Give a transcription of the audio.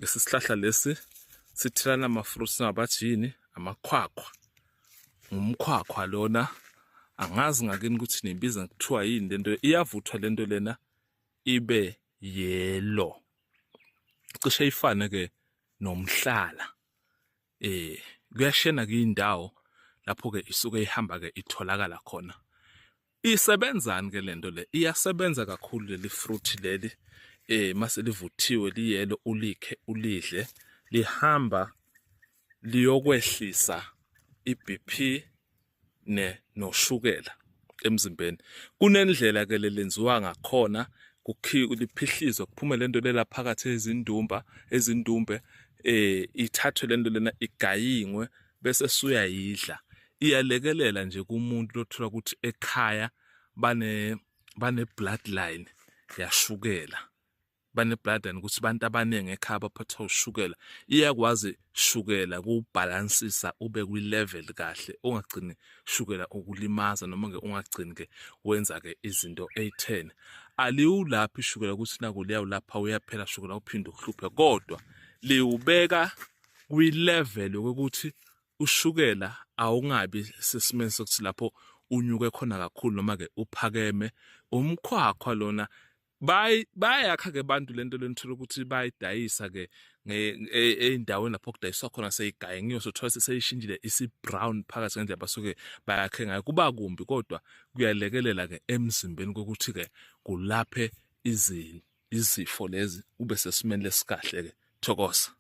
lesi sihlahla lesi sithelana ama-fruits nabathi yini amakhwakhwa. Umkhwakhwa lona angazi ngakini ukuthi nibiza kuthiwa yini lento, iyavuthwa lento lena ibe yellow, cishe ifane ke nomhlala. Kuyashena ke indawo lapho ke isuke ihamba ke itholakala khona. Isebenzani ke lento le? Iyasebenza kakhulu leli fruit leli. Mase livuthiwe liyelo ulikhe ulidle, lihamba liyokwehlisa iBP noshukela emzimbeni. Kunendlela ke lenziwa ngakhona liphihlizwe kuphume lento lela phakathi ezindumbe ithathwe lento lena igayingwe bese suyayidla. Iyalekelela nje kumuntu lothola ukuthi ekhaya bane bloodline yashukela, bane bloodline ukuthi abantu abaningi ekhaya baphathwa ushukela. Iyakwazi shukela kubalansisa ube kwi-level kahle, ungagcini shukela ukulimaza noma ke ungagcini ke wenza ke izinto e10. Aliwulaphi ishukela ukuthi naku liyawulapha uyaphela shukela uphinde uhluphe, kodwa liwubeka kwi-level yokuthi ushukela awungabi sesimeni sokuthi lapho unyuke khona kakhulu noma ke uphakeme. Umkhwakhwa lona bayakha ke bantu lento lenithola ukuthi bayidayisa ke ey'ndaweni lapho kudayiswa khona seyigayengiwe, sothola seyishintshile isi-brown phakathi ngendlela basuke bayakhe ngayo. Kuba kumbi kodwa kuyalekelela ke emzimbeni kokuthi ke kulaphe izifo lezi ube sesimeni lesikahle ke. Thokoza.